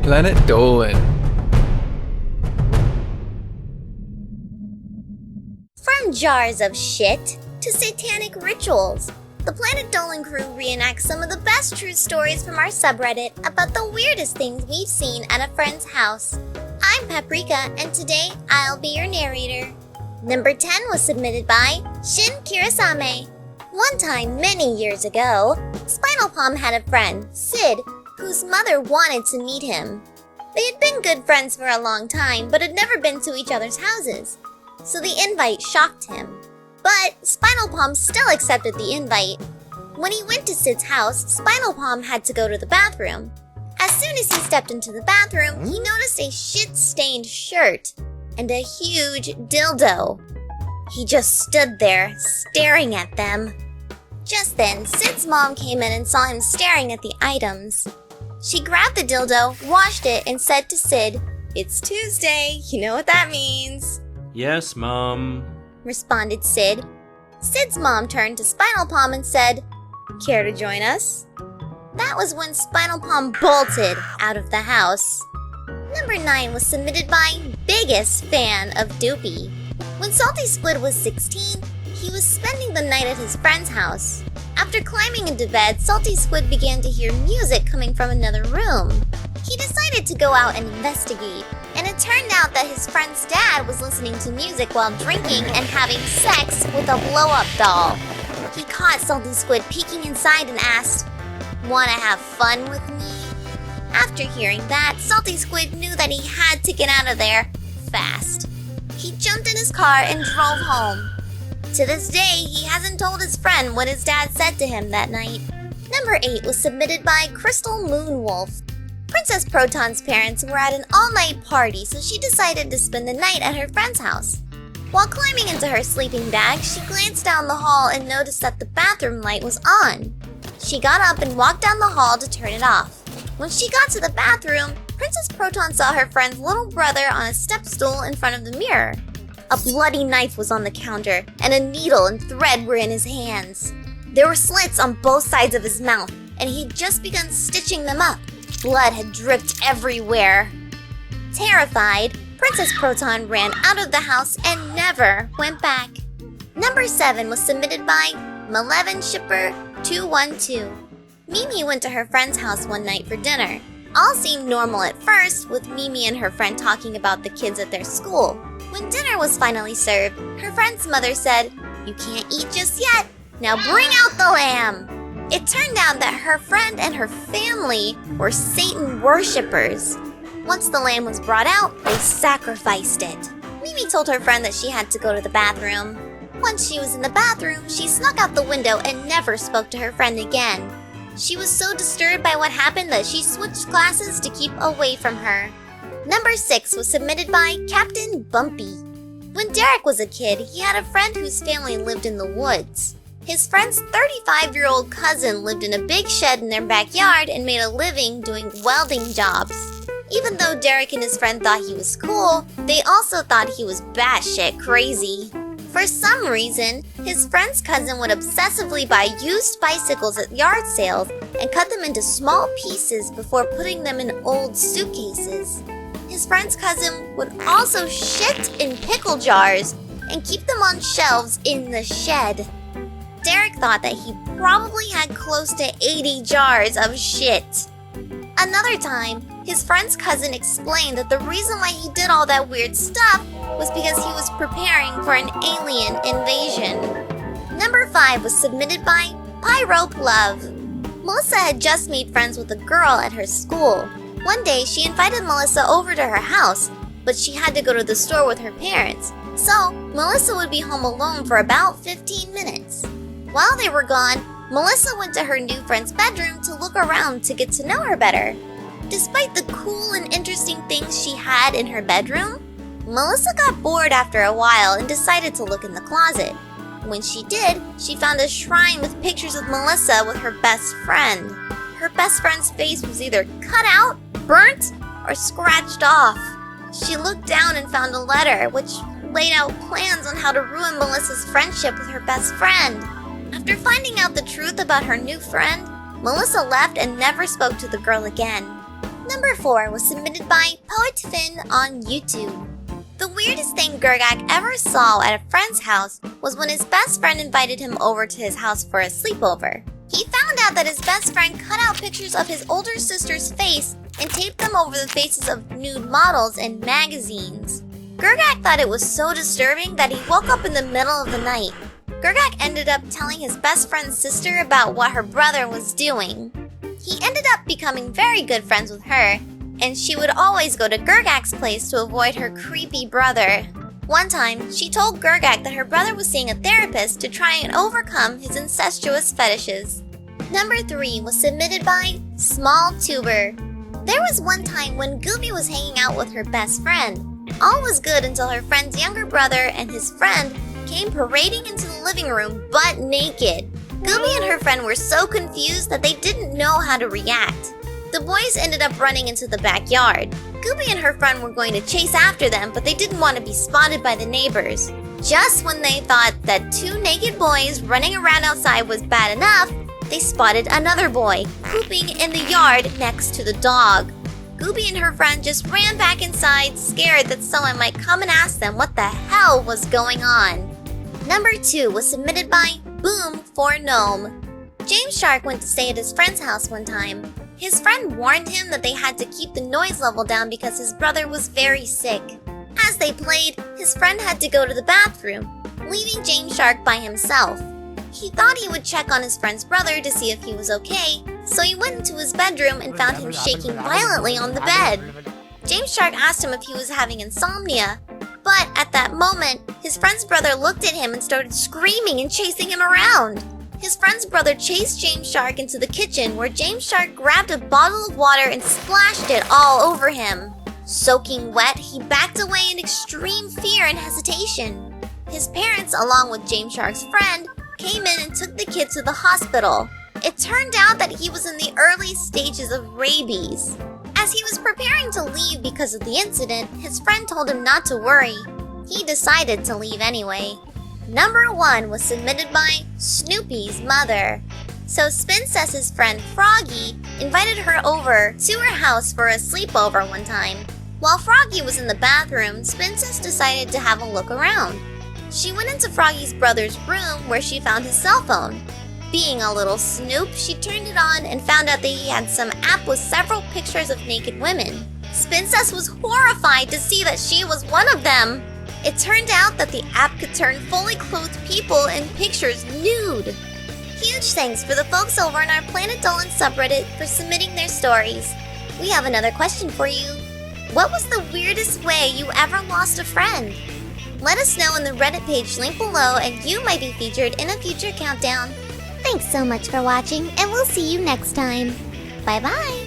Planet Dolan. From jars of shit to satanic rituals, the Planet Dolan crew reenacts some of the best true stories from our subreddit about the weirdest things we've seen at a friend's house. I'm Paprika, and today I'll be your narrator. Number 10 was submitted by Shin Kirasame. One time, many years ago, Spinal Palm had a friend, Sid, whose mother wanted to meet him. They had been good friends for a long time, but had never been to each other's houses, so the invite shocked him. But Spinal Palm still accepted the invite. When he went to Sid's house, Spinal Palm had to go to the bathroom. As soon as he stepped into the bathroom, he noticed a shit-stained shirt and a huge dildo. He just stood there, staring at them. Just then, Sid's mom came in and saw him staring at the items. She grabbed the dildo, washed it, and said to Sid, "It's Tuesday, you know what that means." "Yes, Mom," responded Sid. Sid's mom turned to Spinal Palm and said, "Care to join us?" That was when Spinal Palm bolted out of the house. Number 9 was submitted by Biggest Fan of Doopy. When Salty Squid was 16, he was spending the night at his friend's house. After climbing into bed, Salty Squid began to hear music coming from another room. He decided to go out and investigate, and it turned out that his friend's dad was listening to music while drinking and having sex with a blow-up doll. He caught Salty Squid peeking inside and asked, "Wanna have fun with me?" After hearing that, Salty Squid knew that he had to get out of there fast. He jumped in his car and drove home. To this day, he hasn't told his friend what his dad said to him that night. Number 8 was submitted by Crystal Moonwolf. Princess Proton's parents were at an all-night party, so she decided to spend the night at her friend's house. While climbing into her sleeping bag, she glanced down the hall and noticed that the bathroom light was on. She got up and walked down the hall to turn it off. When she got to the bathroom, Princess Proton saw her friend's little brother on a step stool in front of the mirror. A bloody knife was on the counter, and a needle and thread were in his hands. There were slits on both sides of his mouth, and he had just begun stitching them up. Blood had dripped everywhere. Terrified, Princess Proton ran out of the house and never went back. Number 7 was submitted by Malevolent Shipper 212. Mimi went to her friend's house one night for dinner. All seemed normal at first, with Mimi and her friend talking about the kids at their school. When dinner was finally served, her friend's mother said, "You can't eat just yet. Now bring out the lamb." It turned out that her friend and her family were Satan worshippers. Once the lamb was brought out, they sacrificed it. Mimi told her friend that she had to go to the bathroom. Once she was in the bathroom, she snuck out the window and never spoke to her friend again. She was so disturbed by what happened that she switched classes to keep away from her. Number 6 was submitted by CaptainBumpy. When Derek was a kid, he had a friend whose family lived in the woods. His friend's 35-year-old cousin lived in a big shed in their backyard and made a living doing welding jobs. Even though Derek and his friend thought he was cool, they also thought he was batshit crazy. For some reason, his friend's cousin would obsessively buy used bicycles at yard sales and cut them into small pieces before putting them in old suitcases. His friend's cousin would also shit in pickle jars and keep them on shelves in the shed. Derek thought that he probably had close to 80 jars of shit. Another time, his friend's cousin explained that the reason why he did all that weird stuff was because he was preparing for an alien invasion. Number 5 was submitted by Pyropelove. Melissa had just made friends with a girl at her school. One day, she invited Melissa over to her house, but she had to go to the store with her parents, so Melissa would be home alone for about 15 minutes. While they were gone, Melissa went to her new friend's bedroom to look around to get to know her better. Despite the cool and interesting things she had in her bedroom, Melissa got bored after a while and decided to look in the closet. When she did, she found a shrine with pictures of Melissa with her best friend. Her best friend's face was either cut out, burnt, or scratched off. She looked down and found a letter, which laid out plans on how to ruin Melissa's friendship with her best friend. After finding out the truth about her new friend, Melissa left and never spoke to the girl again. Number 4 was submitted by Poet Finn on YouTube. The weirdest thing Gergak ever saw at a friend's house was when his best friend invited him over to his house for a sleepover. He found out that his best friend cut out pictures of his older sister's face and taped them over the faces of nude models in magazines. Gergak thought it was so disturbing that he woke up in the middle of the night. Gergak ended up telling his best friend's sister about what her brother was doing. He ended up becoming very good friends with her, and she would always go to Gergak's place to avoid her creepy brother. One time, she told Gergak that her brother was seeing a therapist to try and overcome his incestuous fetishes. Number 3 was submitted by SmallTuber. There was one time when Gooby was hanging out with her best friend. All was good until her friend's younger brother and his friend came parading into the living room butt naked. Gooby and her friend were so confused that they didn't know how to react. The boys ended up running into the backyard. Gooby and her friend were going to chase after them, but they didn't want to be spotted by the neighbors. Just when they thought that 2 naked boys running around outside was bad enough, they spotted another boy pooping in the yard next to the dog. Gooby and her friend just ran back inside, scared that someone might come and ask them what the hell was going on. Number 2 was submitted by Boomfornome. James Shark went to stay at his friend's house one time. His friend warned him that they had to keep the noise level down because his brother was very sick. As they played, his friend had to go to the bathroom, leaving James Shark by himself. He thought he would check on his friend's brother to see if he was okay, so he went into his bedroom and found him shaking violently on the bed. James Shark asked him if he was having insomnia, but at that moment, his friend's brother looked at him and started screaming and chasing him around. His friend's brother chased James Shark into the kitchen, where James Shark grabbed a bottle of water and splashed it all over him. Soaking wet, he backed away in extreme fear and hesitation. His parents, along with James Shark's friend, came in and took the kid to the hospital. It turned out that he was in the early stages of rabies. As he was preparing to leave because of the incident, his friend told him not to worry. He decided to leave anyway. Number 1 was submitted by SnoopysMother. So Spincess's friend Froggy invited her over to her house for a sleepover one time. While Froggy was in the bathroom, Spincess decided to have a look around. She went into Froggy's brother's room where she found his cell phone. Being a little snoop, she turned it on and found out that he had some app with several pictures of naked women. Spincess was horrified to see that she was one of them. It turned out that the app could turn fully clothed people in pictures nude. Huge thanks for the folks over on our Planet Dolan subreddit for submitting their stories. We have another question for you. What was the weirdest way you ever lost a friend? Let us know in the Reddit page linked below and you might be featured in a future countdown. Thanks so much for watching, and we'll see you next time. Bye-bye!